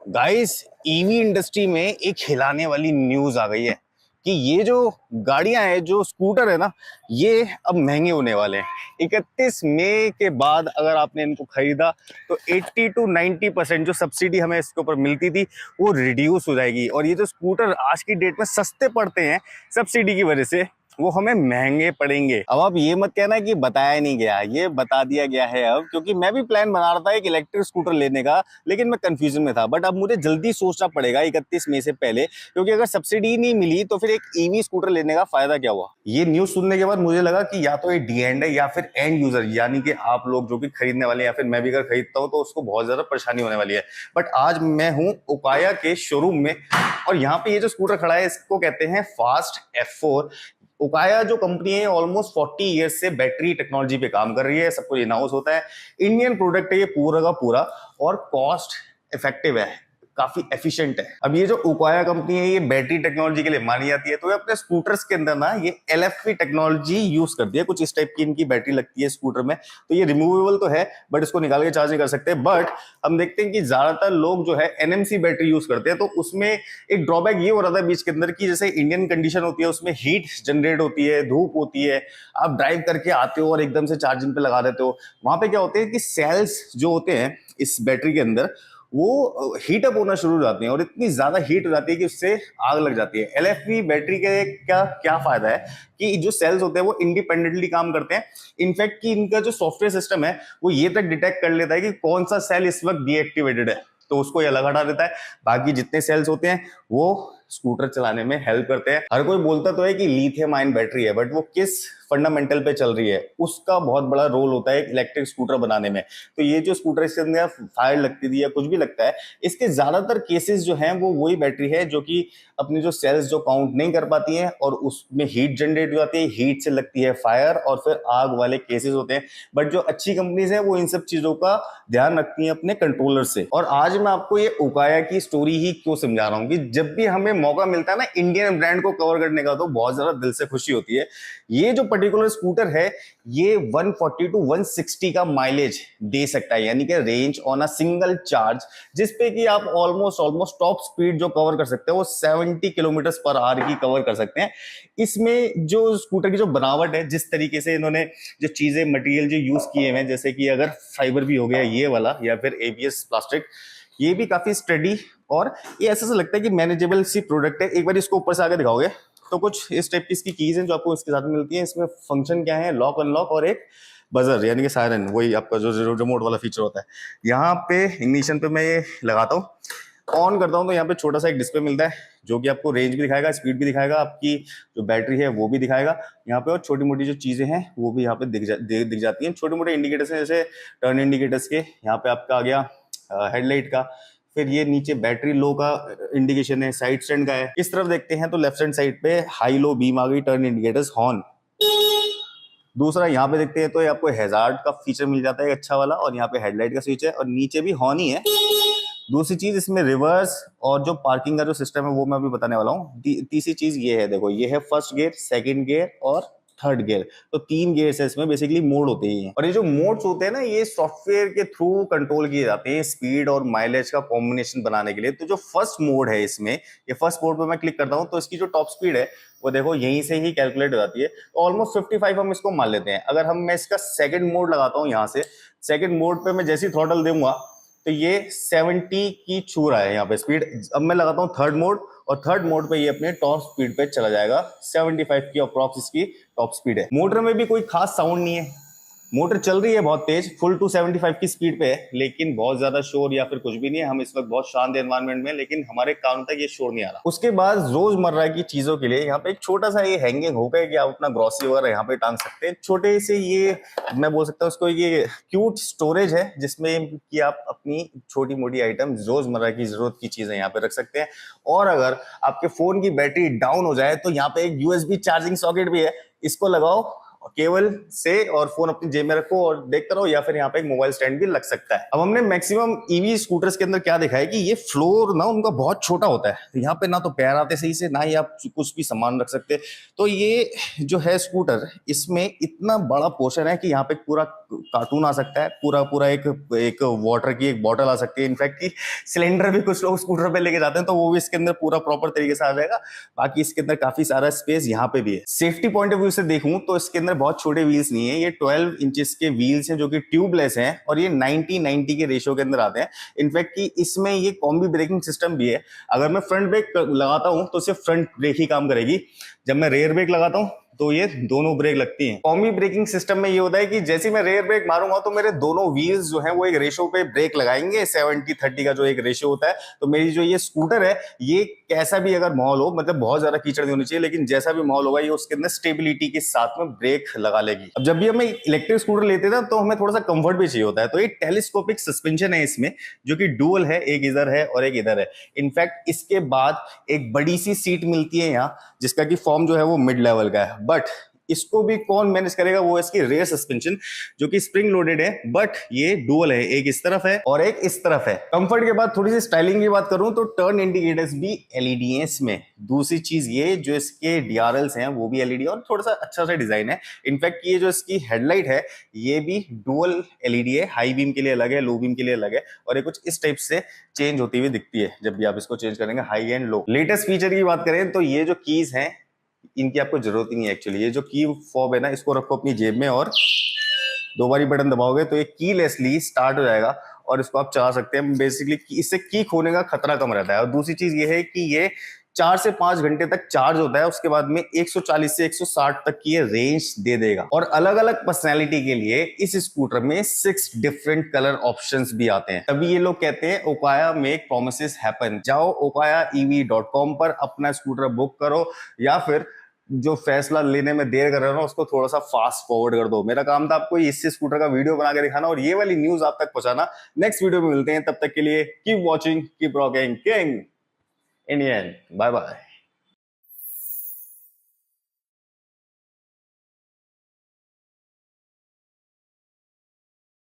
Guys, EV industry में एक हिलाने वाली न्यूज आ गई है कि ये जो गाड़ियां हैं, जो स्कूटर है ना, ये अब महंगे होने वाले हैं। 31 मई के बाद अगर आपने इनको खरीदा तो 80 to 90% जो सब्सिडी हमें इसके ऊपर मिलती थी वो रिड्यूस हो जाएगी। और ये जो स्कूटर आज की डेट में सस्ते पड़ते हैं सब्सिडी की वजह से, वो हमें महंगे पड़ेंगे। अब आप ये मत कहना कि बताया नहीं गया, ये बता दिया गया है अब, क्योंकि मैं भी प्लान बना रहा था एक इलेक्ट्रिक स्कूटर लेने का, लेकिन मैं कंफ्यूजन में था। बट अब मुझे जल्दी सोचना पड़ेगा 31 मई से पहले, क्योंकि अगर सब्सिडी नहीं मिली तो फिर एक ईवी स्कूटर लेने का फायदा क्या हुआ। ये न्यूज सुनने के बाद मुझे लगा कि या तो ये डी एंड है या फिर एंड यूजर, यानी कि आप लोग जो कि खरीदने वाले, या फिर मैं भी अगर खरीदता हूँ तो उसको बहुत ज्यादा परेशानी होने वाली है। बट आज मैं हूँ ओकाया के शोरूम में, और यहाँ पे ये जो स्कूटर खड़ा है इसको कहते हैं फास्ट F4। ओकाया जो कंपनी है ऑलमोस्ट 40 ईयर्स से बैटरी टेक्नोलॉजी पे काम कर रही है। सब कुछ इन हाउस होता है, इंडियन प्रोडक्ट है ये पूरा का पूरा, और कॉस्ट इफेक्टिव है, काफी एफिशिएंट है। अब ये जो ओकाया कंपनी है ये बैटरी टेक्नोलॉजी के लिए मानी जाती है, तो ये अपने स्कूटर्स के अंदर ना ये LFP टेक्नोलॉजी यूज करती है। कुछ इस टाइप की इनकी बैटरी लगती है स्कूटर में, तो ये रिमूवेबल तो है बट इसको निकाल के चार्ज नहीं कर सकते। बट हम देखते हैं कि ज्यादातर लोग जो है NMC बैटरी यूज करते हैं, तो उसमें एक ड्रॉबैक ये हो रहा था बीच के अंदर की जैसे इंडियन कंडीशन होती है उसमें हीट जनरेट होती है, धूप होती है, आप ड्राइव करके आते हो और एकदम से चार्जिंग पे लगा देते हो। वहां पे क्या होते हैं कि सेल्स जो होते हैं इस बैटरी के अंदर वो हीट अप होना शुरू हो जाती हैं, और इतनी ज्यादा हीट हो जाती है कि उससे आग लग जाती है। LFP बैटरी के क्या क्या फायदा है कि जो सेल्स होते हैं वो इंडिपेंडेंटली काम करते हैं। इनफैक्ट कि इनका जो सॉफ्टवेयर सिस्टम है वो ये तक डिटेक्ट कर लेता है कि कौन सा सेल इस वक्त डीएक्टिवेटेड है, तो उसको ये अलग हटा देता है। बाकी जितने सेल्स होते हैं वो स्कूटर चलाने में हेल्प करते हैं। हर कोई बोलता तो है कि लिथियम आयन बैटरी है, बट वो किस फंडामेंटल पे चल रही है उसका बहुत बड़ा रोल होता है इलेक्ट्रिक स्कूटर बनाने में। तो ये जो स्कूटर इसके अंदर फायर लगती थी या कुछ भी लगता है, इसके ज्यादातर केसेस जो हैं वो वही बैटरी है जो कि अपनी जो सेल्स जो काउंट नहीं कर पाती हैं और उसमें हीट जनरेट हो जाती है, हीट से लगती है फायर और फिर आग वाले केसेस होते हैं। बट जो अच्छी कंपनीज है वो इन सब चीजों का ध्यान रखती हैं अपने कंट्रोलर से। और आज मैं आपको ये ओकाया की स्टोरी ही क्यों समझा रहा हूँ कि जब भी हमें मौका मिलता है ना इंडियन ब्रांड को कवर करने का, तो बहुत ज्यादा दिल से खुशी होती है। ये जो पर्टिकुलर स्कूटर है ये 140 to 160 का माइलेज दे सकता है, यानी कि range on a single charge, जिसपे कि आप ऑलमोस्ट टॉप स्पीड जो कवर कर सकते हैं वो 70 किलोमीटर पर आवर की कवर कर सकते हैं। इसमें जो स्कूटर की जो बनावट है, जिस तरीके से इन्होंने जो चीजें मटेरियल जो यूज किए हैं, जैसे कि अगर फाइबर भी हो गया ये वाला या फिर ABS प्लास्टिक, ये भी काफी स्टडी, और ये ऐसा लगता है कि मैनेजेबल सी प्रोडक्ट है। एक बार इसको ऊपर से आगे दिखाओगे तो कुछ इस टाइप की इसकी कीज हैं जो आपको इसके साथ मिलती हैं। इसमें फंक्शन क्या है, लॉक अनलॉक और एक बजर यानी कि सायरन, वही आपका जो रिमोट वाला फीचर होता है। यहाँ पे इग्निशन पे मैं ये लगाता हूँ, ऑन करता हूँ तो यहाँ पे छोटा सा एक डिस्प्ले मिलता है जो कि आपको रेंज भी दिखाएगा, स्पीड भी दिखाएगा, आपकी जो बैटरी है वो भी दिखाएगा यहाँ पे, और छोटी मोटी जो चीजें हैं वो भी यहाँ पे दिख जाती हैं। छोटे मोटे इंडिकेटर्स हैं जैसे टर्न इंडिकेटर्स के, यहाँ पे आपका आ गया हेडलाइट का, फिर ये नीचे बैटरी लो का इंडिकेशन है, साइड स्टैंड का है। इस तरफ देखते हैं तो लेफ्ट हैंड साइड पे हाई लो बीम आ गई, टर्न इंडिकेटर्स, हॉर्न। दूसरा यहाँ पे देखते हैं तो ये आपको हैजार्ड का फीचर मिल जाता है अच्छा वाला, और यहाँ पे हेडलाइट का स्विच है और नीचे भी हॉर्न ही है। दूसरी चीज इसमें रिवर्स और जो पार्किंग का जो सिस्टम है वो मैं अभी बताने वाला हूँ। तीसरी चीज ये है, देखो ये है फर्स्ट गियर, सेकंड गियर और थर्ड गियर, तो 3 गियर्स है इसमें, बेसिकली मोड होते हैं। और ये जो मोड्स होते हैं ना ये सॉफ्टवेयर के थ्रू कंट्रोल किए जाते हैं स्पीड और माइलेज का कॉम्बिनेशन बनाने के लिए। तो जो फर्स्ट मोड है इसमें, ये फर्स्ट मोड पे मैं क्लिक करता हूँ तो इसकी जो टॉप स्पीड है वो देखो यहीं से ही कैलकुलेट हो जाती है, तो ऑलमोस्ट 55 हम इसको मान लेते हैं। अगर मैं इसका सेकंड मोड लगाता हूँ यहाँ से, सेकंड मोड पे मैं जैसे ही थ्रॉटल दूंगा तो ये 70 की छू रहा है यहाँ पे स्पीड। अब मैं लगाता हूँ थर्ड मोड, और थर्ड मोड पे ये अपने टॉप स्पीड पे चला जाएगा, 75 की अप्रॉक्स इसकी टॉप स्पीड है। मोटर में भी कोई खास साउंड नहीं है, मोटर चल रही है बहुत तेज, फुल टू 75 की स्पीड पे है, लेकिन बहुत ज्यादा शोर या फिर कुछ भी नहीं है। हम इस वक्त बहुत शांत एनवायरनमेंट में, लेकिन हमारे कान तक ये शोर नहीं आ रहा। उसके बाद रोजमर्रा की चीजों के लिए यहाँ पे एक छोटा सा ये हैंगिंग हुक है कि आप अपना ग्रोसरी वगैरह यहाँ पे टांग सकते हैं। छोटे से ये मैं बोल सकता हूँ उसको, ये क्यूट स्टोरेज है जिसमें कि आप अपनी छोटी मोटी आइटम, रोजमर्रा की जरूरत की चीजें यहाँ पे रख सकते हैं। और अगर आपके फोन की बैटरी डाउन हो जाए तो यहाँ पे एक USB चार्जिंग सॉकेट भी है, इसको लगाओ केबल से और फोन अपनी जेब में रखो और देखते रहो, या फिर यहाँ पे एक मोबाइल स्टैंड भी लग सकता है। अब हमने मैक्सिमम ईवी स्कूटर्स के अंदर क्या देखा है कि ये फ्लोर ना उनका बहुत छोटा होता है, तो यहाँ पे ना तो पैर आते सही से, ना ही आप कुछ भी सामान रख सकते। तो ये जो है स्कूटर, इसमें इतना बड़ा पोर्शन है कि यहाँ पे पूरा कार्टून आ सकता है, पूरा पूरा एक एक वाटर की एक बॉटल आ सकती है, इनफैक्ट की सिलेंडर भी कुछ लोग स्कूटर पे लेके जाते हैं, तो वो भी इसके अंदर पूरा प्रॉपर तरीके से आ जाएगा। बाकी इसके अंदर काफी सारा स्पेस यहाँ पे भी है। सेफ्टी पॉइंट ऑफ व्यू से देखूं तो इसके अंदर बहुत छोटे व्हील्स नहीं है, ये 12 इंचेस के व्हील्स हैं जो कि ट्यूबलेस हैं, और ये 90-90 के रेशियो के अंदर आते हैं। इनफैक्ट कि इसमें ये कॉम्बी ब्रेकिंग सिस्टम भी है। अगर मैं फ्रंट ब्रेक लगाता हूं तो सिर्फ फ्रंट ब्रेक ही काम करेगी, जब मैं रेयर ब्रेक लगाता हूं तो ये दोनों ब्रेक लगती हैं। कॉम्बी ब्रेकिंग सिस्टम में ये होता है कि जैसे मैं रेयर ब्रेक मारूंगा तो मेरे दोनों व्हील्स जो हैं वो एक रेशियो पे ब्रेक लगाएंगे, 70-30 का जो एक रेशियो होता है। तो मेरी जो ये स्कूटर है, ये कैसा भी अगर माहौल हो, मतलब बहुत ज्यादा कीचड़ नहीं होनी चाहिए, लेकिन जैसा भी माहौल होगा ये उसके अंदर स्टेबिलिटी के साथ में ब्रेक लगा लेगी। अब जब भी हम इलेक्ट्रिक स्कूटर लेते हैं ना, तो हमें थोड़ा सा कंफर्ट भी चाहिए होता है, तो ये टेलीस्कोपिक सस्पेंशन है इसमें, जो कि डुअल है, एक इधर है और एक इधर है। इनफैक्ट इसके बाद एक बड़ी सी सीट मिलती है यहाँ, जिसका की फॉर्म जो है वो मिड लेवल का है, बट इसको भी कौन मैनेज करेगा, वो इसकी रेयर सस्पेंशन, जो कि स्प्रिंग लोडेड है, बट ये डुअल है, एक इस तरफ है और एक इस तरफ है। कंफर्ट के बाद थोड़ी सी स्टाइलिंग की बात करूं तो टर्न इंडिकेटर्स भी एलईडी हैं इसमें। दूसरी चीज ये जो इसके डीआरएल्स हैं वो भी एलईडी, और थोड़ा सा अच्छा सा डिजाइन है। इनफैक्ट ये जो इसकी हेडलाइट है ये भी डुअल एलईडी है, हाई बीम के लिए अलग है, लो बीम के लिए अलग है, और ये कुछ इस टाइप से चेंज होती हुई दिखती है जब भी आप इसको चेंज करेंगे, high and low. Latest feature की बात करें तो ये जो कीज हैं इनकी आपको जरूरत ही नहीं है एक्चुअली। ये जो की फॉब है ना, इसको रखो अपनी जेब में और दो बारी बटन दबाओगे तो ये कीलेसली स्टार्ट हो जाएगा, और इसको आप चला सकते हैं। बेसिकली इससे की खोने का खतरा कम रहता है। और दूसरी चीज ये है कि ये 4 से 5 घंटे तक चार्ज होता है, उसके बाद में 140 से 160 तक की ये रेंज दे देगा। और अलग अलग पर्सनैलिटी के लिए इस स्कूटर में 6 डिफरेंट कलर ऑप्शंस भी आते हैं। तभी ये लोग कहते हैं ओकाया मेक प्रोमिसेस हैपन। जाओ okayaev.com पर अपना स्कूटर बुक करो, या फिर जो फैसला लेने में देर कर रहे हो ना उसको थोड़ा सा फास्ट फॉरवर्ड कर दो। मेरा काम था आपको इससे स्कूटर का वीडियो बना के दिखाना और ये वाली न्यूज आप तक पहुंचाना। नेक्स्ट वीडियो में मिलते हैं, तब तक के लिए keep watching, keep rocking, king Indian. Bye bye.